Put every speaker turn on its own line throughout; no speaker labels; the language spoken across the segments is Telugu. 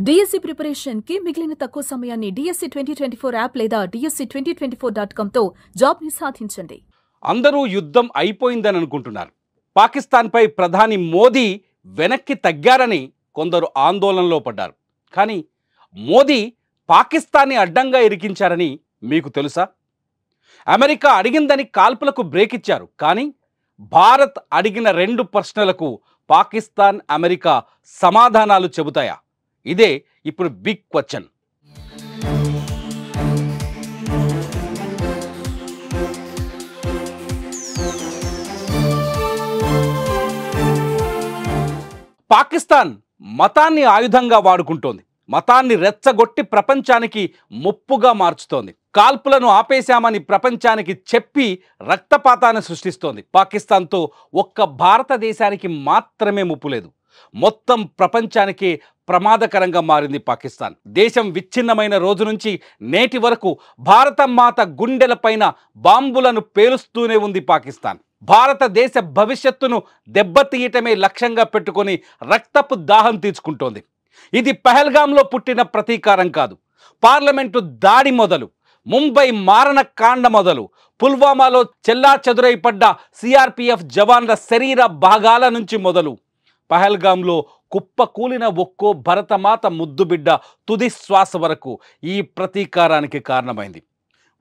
డిఎస్సి ప్రిపరేషన్ కి మిగిలిన తక్కువ సమయాన్ని డిఎస్సి 2024 యాప్ లేదా DSC2024.com తో జాబ్ ని సాధించండి.
అందరూ యుద్ధం అయిపోయిందని అనుకుంటున్నారు. పాకిస్తాన్పై ప్రధాని మోదీ వెనక్కి తగ్గారని కొందరు ఆందోళనలో పడ్డారు. కానీ మోదీ పాకిస్తాన్ని అడ్డంగా ఇరికించారని మీకు తెలుసా? అమెరికా అడిగిందని కాల్పులకు బ్రేక్ ఇచ్చారు. కానీ భారత్ అడిగిన 2 ప్రశ్నలకు పాకిస్తాన్, అమెరికా సమాధానాలు చెబుతాయా? ఇదే ఇప్పుడు బిగ్ క్వశ్చన్. పాకిస్తాన్ మతాన్ని ఆయుధంగా వాడుకుంటోంది. మతాన్ని రెచ్చగొట్టి ప్రపంచానికి ముప్పుగా మార్చుతోంది. కాల్పులను ఆపేశామని ప్రపంచానికి చెప్పి రక్తపాతాన్ని సృష్టిస్తోంది. పాకిస్తాన్తో ఒక్క భారతదేశానికి మాత్రమే ముప్పు లేదు, మొత్తం ప్రపంచానికి ప్రమాదకరంగా మారింది పాకిస్తాన్. దేశం విచ్ఛిన్నమైన రోజు నుంచి నేటి వరకు భారత మాత గుండెలపైన బాంబులను పేలుస్తూనే ఉంది పాకిస్తాన్. భారతదేశ భవిష్యత్తును దెబ్బతీయటమే లక్ష్యంగా పెట్టుకొని రక్తపు దాహం తీర్చుకుంటోంది. ఇది పహల్గాంలో పుట్టిన ప్రతీకారం కాదు. పార్లమెంటు దాడి మొదలు, ముంబై మారణకాండ మొదలు, పుల్వామాలో చెల్లాచెదురైపడ్డ సిఆర్పిఎఫ్ జవాన్ల శరీర భాగాల నుంచి మొదలు, పహల్గాంలో కుప్పకూలిన ఒక్కో భరతమాత ముద్దుబిడ్డ తుది శ్వాస వరకు ఈ ప్రతీకారానికి కారణమైంది.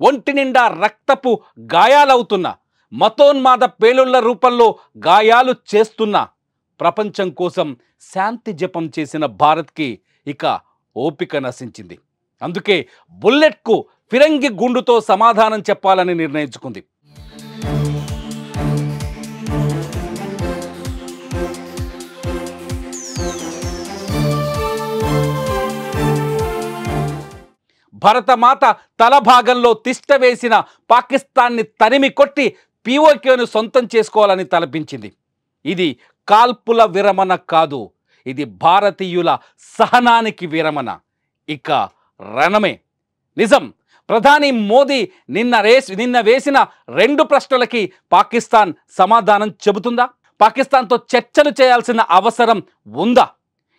ఒంటి నిండా రక్తపు గాయాలవుతున్న, మతోన్మాద పేలుళ్ల రూపంలో గాయాలు చేస్తున్న, ప్రపంచం కోసం శాంతి జపం చేసిన భారత్కి ఇక ఓపిక నశించింది. అందుకే బుల్లెట్కు ఫిరంగి గుండుతో సమాధానం చెప్పాలని నిర్ణయించుకుంది. భరతమాత తల భాగంలో తిష్ట వేసిన పాకిస్తాన్ని తరిమి కొట్టి పీఓకేను సొంతం చేసుకోవాలని తలపించింది. ఇది కాల్పుల విరమణ కాదు, ఇది భారతీయుల సహనానికి విరమణ. ఇక రణమే నిజం. ప్రధాని మోదీ నిన్న వేసిన 2 ప్రశ్నలకి పాకిస్తాన్ సమాధానం చెబుతుందా? పాకిస్తాన్తో చర్చలు చేయాల్సిన అవసరం ఉందా?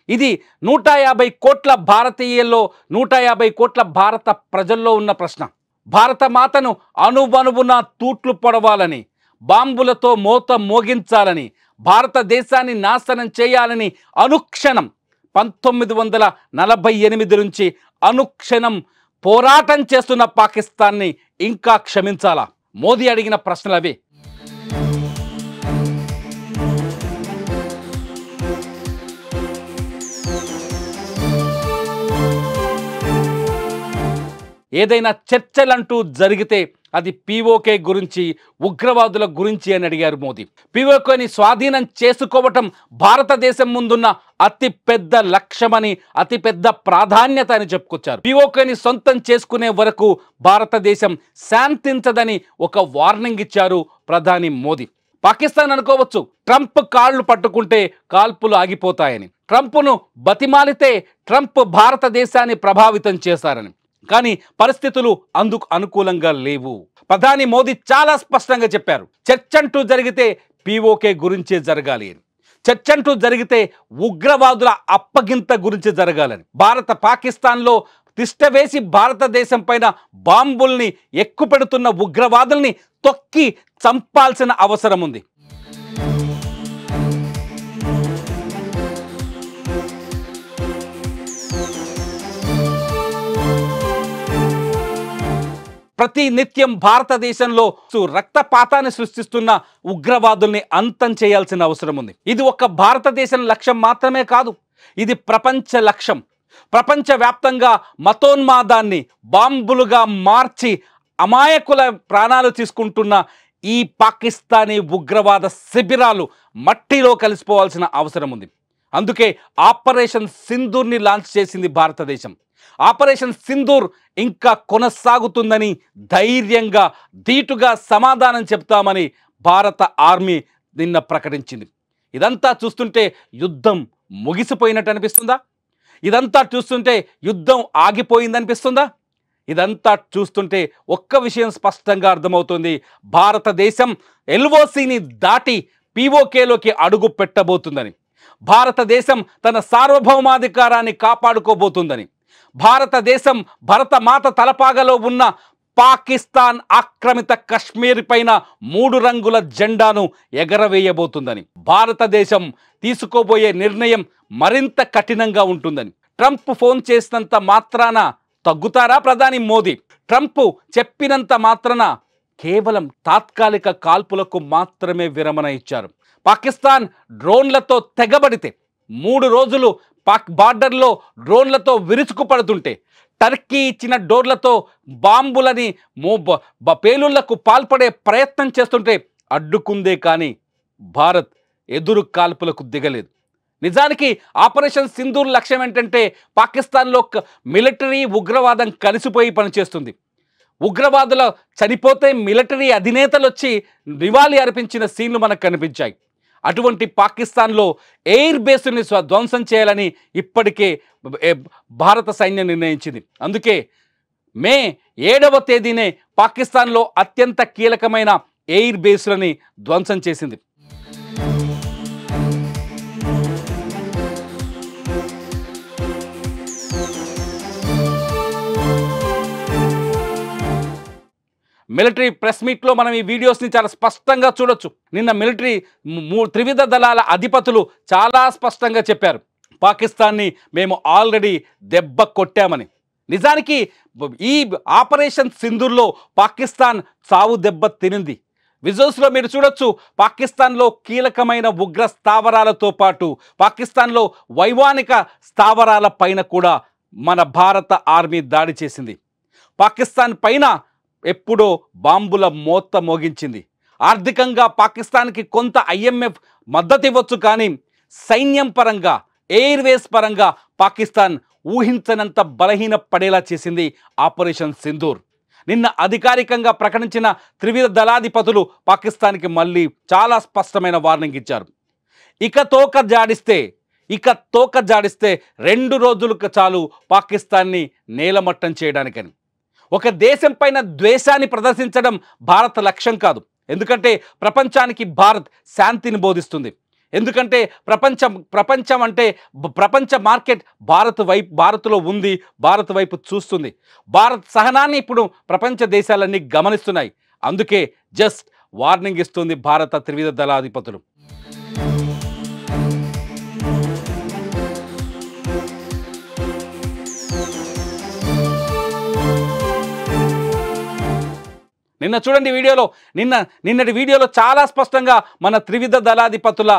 ఇది 150 కోట్ల భారతీయుల్లో, 150 కోట్ల భారత ప్రజల్లో ఉన్న ప్రశ్న. భారత మాతను అణువణువున తూట్లు పొడవాలని, బాంబులతో మోత మోగించాలని, భారతదేశాన్ని నాశనం చేయాలని అనుక్షణం 1948 నుంచి అనుక్షణం పోరాటం చేస్తున్న పాకిస్తాన్ని ఇంకా క్షమించాలా? మోదీ అడిగిన ప్రశ్నలవే. ఏదైనా చర్చలంటూ జరిగితే అది పీఓకే గురించి, ఉగ్రవాదుల గురించి అని అడిగారు మోదీ. పీఓకేని స్వాధీనం చేసుకోవటం భారతదేశం ముందున్న అతిపెద్ద లక్ష్యమని, అతిపెద్ద ప్రాధాన్యత అని చెప్పుకొచ్చారు. పీఓకేని సొంతం చేసుకునే వరకు భారతదేశం శాంతించదని ఒక వార్నింగ్ ఇచ్చారు ప్రధాని మోదీ. పాకిస్తాన్ అనుకోవచ్చు ట్రంప్ కాళ్ళు పట్టుకుంటే కాల్పులు ఆగిపోతాయని, ట్రంప్ను బతిమాలితే ట్రంప్ భారతదేశాన్ని ప్రభావితం చేశారని. కానీ పరిస్థితులు అందుకు అనుకూలంగా లేవు. ప్రధాని మోదీ చాలా స్పష్టంగా చెప్పారు, చర్చంటూ జరిగితే పీఓకే గురించే జరగాలి అని, చర్చంటూ జరిగితే ఉగ్రవాదుల అప్పగింత గురించి జరగాలని. పాకిస్తాన్లో తిష్టవేసి భారతదేశం పైన బాంబుల్ని ఎక్కుపెడుతున్న ఉగ్రవాదుల్ని తొక్కి చంపాల్సిన అవసరం ఉంది. ప్రతి నిత్యం భారతదేశంలో రక్తపాతాన్ని సృష్టిస్తున్న ఉగ్రవాదుల్ని అంతం చేయాల్సిన అవసరం ఉంది. ఇది ఒక భారతదేశం లక్ష్యం మాత్రమే కాదు, ఇది ప్రపంచ లక్ష్యం. ప్రపంచవ్యాప్తంగా మతోన్మాదాన్ని బాంబులుగా మార్చి అమాయకుల ప్రాణాలు తీసుకుంటున్న ఈ పాకిస్తానీ ఉగ్రవాద శిబిరాలు మట్టిలో కలిసిపోవాల్సిన అవసరం ఉంది. అందుకే ఆపరేషన్ సింధూర్ని లాంచ్ చేసింది భారతదేశం. ఆపరేషన్ సింధూర్ ఇంకా కొనసాగుతుందని ధైర్యంగా, ధీటుగా సమాధానం చెప్తామని భారత ఆర్మీ నిన్న ప్రకటించింది. ఇదంతా చూస్తుంటే యుద్ధం ముగిసిపోయినట్టు అనిపిస్తుందా? ఇదంతా చూస్తుంటే యుద్ధం ఆగిపోయిందనిపిస్తుందా? ఇదంతా చూస్తుంటే ఒక్క విషయం స్పష్టంగా అర్థమవుతుంది, భారతదేశం ఎల్ఓసిని దాటి పీఓకేలోకి అడుగు పెట్టబోతుందని. భారతదేశం తన సార్వభౌమాధికారాన్ని కాపాడుకోబోతుందని, భారతదేశం భరతమాత తలపాగలో ఉన్న పాకిస్తాన్ ఆక్రమిత కశ్మీర్ పైన 3 రంగుల జెండాను ఎగరవేయబోతుందని, భారతదేశం తీసుకోబోయే నిర్ణయం మరింత కఠినంగా ఉంటుందని. ట్రంప్ ఫోన్ చేసినంత మాత్రాన తగ్గుతారా ప్రధాని మోదీ? ట్రంప్ చెప్పినంత మాత్రాన కేవలం తాత్కాలిక కాల్పులకు మాత్రమే విరమణ ఇచ్చారు. పాకిస్తాన్ డ్రోన్లతో తెగబడితే 3 రోజులు బార్డర్లో డ్రోన్లతో విరుచుకుపడుతుంటే, టర్కీ ఇచ్చిన డోర్లతో బాంబులని పేలుళ్లకు పాల్పడే ప్రయత్నం చేస్తుంటే అడ్డుకుందే కానీ భారత్ ఎదురు కాల్పులకు దిగలేదు. నిజానికి ఆపరేషన్ సింధూర్ లక్ష్యం ఏంటంటే పాకిస్తాన్లో మిలిటరీ ఉగ్రవాదం కలిసిపోయి పనిచేస్తుంది. ఉగ్రవాదుల చనిపోతే మిలిటరీ అధినేతలు వచ్చి నివాళి అర్పించిన సీన్లు మనకు కనిపించాయి. అటువంటి పాకిస్తాన్లో ఎయిర్ బేస్ని ధ్వంసం చేయాలని ఇప్పటికే భారత సైన్యం నిర్ణయించింది. అందుకే మే 7వ తేదీనే పాకిస్తాన్లో అత్యంత కీలకమైన ఎయిర్ బేస్లని ధ్వంసం చేసింది. మిలిటరీ ప్రెస్ మీట్లో మనం ఈ వీడియోస్ని చాలా స్పష్టంగా చూడొచ్చు. నిన్న మిలిటరీ త్రివిధ దళాల అధిపతులు చాలా స్పష్టంగా చెప్పారు, పాకిస్తాన్ని మేము ఆల్రెడీ దెబ్బ కొట్టామని. నిజానికి ఈ ఆపరేషన్ సింధూర్లో పాకిస్తాన్ చావు దెబ్బ తినింది. విజువల్స్లో మీరు చూడొచ్చు, పాకిస్తాన్లో కీలకమైన ఉగ్ర స్థావరాలతో పాటు పాకిస్తాన్లో వైమానిక స్థావరాల పైన కూడా మన భారత ఆర్మీ దాడి చేసింది. పాకిస్తాన్ పైన ఎప్పుడో బాంబుల మోత మోగించింది. ఆర్థికంగా పాకిస్తాన్కి కొంత IMF మద్దతు ఇవ్వచ్చు, కానీ సైన్యం పరంగా, ఎయిర్వేస్ పరంగా పాకిస్తాన్ ఊహించనంత బలహీన పడేలా చేసింది ఆపరేషన్ సింధూర్. నిన్న అధికారికంగా ప్రకటించిన త్రివిధ దళాధిపతులు పాకిస్తాన్కి మళ్ళీ చాలా స్పష్టమైన వార్నింగ్ ఇచ్చారు. ఇక తోక జాడిస్తే 2 రోజులకు చాలు పాకిస్తాన్ని నేలమట్టం చేయడానికని. ఒక దేశం పైన ద్వేషాన్ని ప్రదర్శించడం భారత లక్ష్యం కాదు. ఎందుకంటే ప్రపంచానికి భారత్ శాంతిని బోధిస్తుంది. ఎందుకంటే ప్రపంచం అంటే ప్రపంచ మార్కెట్ భారత్లో ఉంది, భారత్ వైపు చూస్తుంది. భారత్ సహనాన్ని ఇప్పుడు ప్రపంచ దేశాలన్నీ గమనిస్తున్నాయి. అందుకే జస్ట్ వార్నింగ్ ఇస్తుంది భారత త్రివిధ దళాధిపతులు. నిన్న చూడండి వీడియోలో, నిన్నటి వీడియోలో చాలా స్పష్టంగా మన త్రివిధ దళాధిపతుల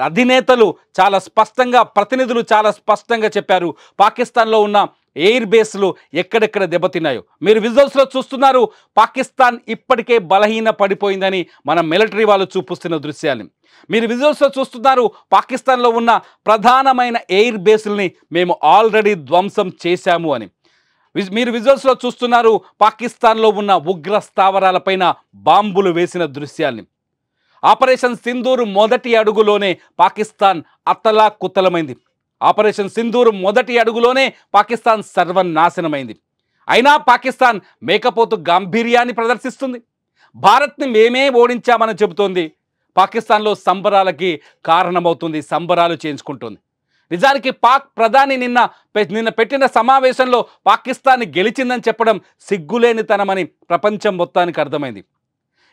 అధినేతలు చాలా స్పష్టంగా, ప్రతినిధులు చాలా స్పష్టంగా చెప్పారు పాకిస్తాన్లో ఉన్న ఎయిర్ బేస్లు ఎక్కడెక్కడ దెబ్బతిన్నాయో. మీరు విజువల్స్లో చూస్తున్నారు, పాకిస్తాన్ ఇప్పటికే బలహీన పడిపోయిందని మన మిలిటరీ వాళ్ళు చూపిస్తున్న దృశ్యాన్ని. మీరు విజువల్స్లో చూస్తున్నారు, పాకిస్తాన్లో ఉన్న ప్రధానమైన ఎయిర్ బేస్లని మేము ఆల్రెడీ ధ్వంసం చేశాము అని. మీరు విజువల్స్లో చూస్తున్నారు, పాకిస్తాన్లో ఉన్న ఉగ్ర స్థావరాలపైన బాంబులు వేసిన దృశ్యాల్ని. ఆపరేషన్ సింధూర్ మొదటి అడుగులోనే పాకిస్తాన్ అతలాకుతలమైంది. ఆపరేషన్ సింధూర్ మొదటి అడుగులోనే పాకిస్తాన్ సర్వనాశనమైంది. అయినా పాకిస్తాన్ మేకపోతు గాంభీర్యాన్ని ప్రదర్శిస్తుంది. భారత్ని మేమే ఓడించామని చెబుతోంది. పాకిస్తాన్లో సంబరాలకి కారణమవుతుంది, సంబరాలు చేయించుకుంటుంది. నిజానికి పాక్ ప్రధాని నిన్న పెట్టిన సమావేశంలో పాకిస్తాన్ గెలిచిందని చెప్పడం సిగ్గులేనితనమని ప్రపంచం మొత్తానికి అర్థమైంది.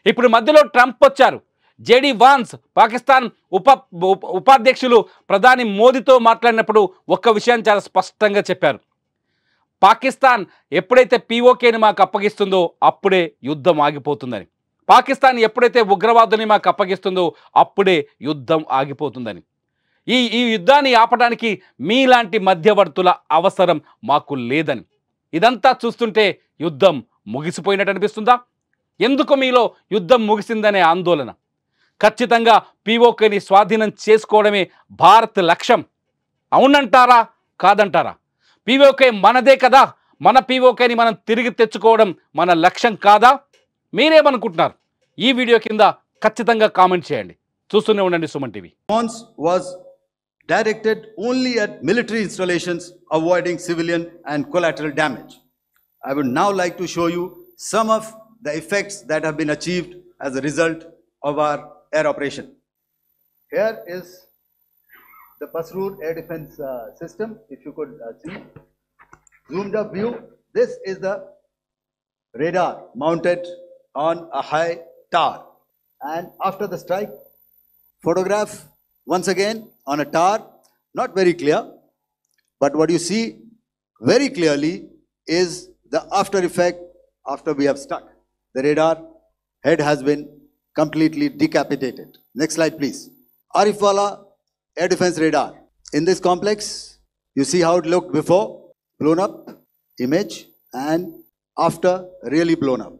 ఇప్పుడు మధ్యలో ట్రంప్ వచ్చారు. జేడీ వాన్స్ పాకిస్తాన్ ఉపాధ్యక్షులు ప్రధాని మోదీతో మాట్లాడినప్పుడు ఒక్క విషయాన్ని చాలా స్పష్టంగా చెప్పారు. పాకిస్తాన్ ఎప్పుడైతే POKని మాకు అప్పగిస్తుందో అప్పుడే యుద్ధం ఆగిపోతుందని. పాకిస్తాన్ ఎప్పుడైతే ఉగ్రవాదుని మాకు అప్పగిస్తుందో అప్పుడే యుద్ధం ఆగిపోతుందని. ఈ యుద్ధాన్ని ఆపడానికి మీలాంటి మధ్యవర్తుల అవసరం మాకు లేదని. ఇదంతా చూస్తుంటే యుద్ధం ముగిసిపోయినట్టు అనిపిస్తుందా? ఎందుకు మీలో యుద్ధం ముగిసిందనే ఆందోళన? ఖచ్చితంగా POKని స్వాధీనం చేసుకోవడమే భారత్ లక్ష్యం. అవునంటారా, కాదంటారా? POK మనదే కదా, మన POKని మనం తిరిగి తెచ్చుకోవడం మన లక్ష్యం కాదా? మీరేమనుకుంటున్నారు? ఈ వీడియో కింద ఖచ్చితంగా కామెంట్ చేయండి. చూస్తూనే ఉండండి Suman TV.
Directed only at military installations, avoiding civilian and collateral damage. I would now like to show you some of the effects that have been achieved as a result of our air operation. Here is the Pasroor air defense system. If you could see, zoomed up view. This is the radar mounted on a high tower. And after the strike, photograph once again on a tower, not very clear, but what you see very clearly is the after effect after we have struck. The radar head has been completely decapitated. Next slide, please. Arifwala air defense radar. In this complex, you see how it looked before, blown up image, and after really blown up.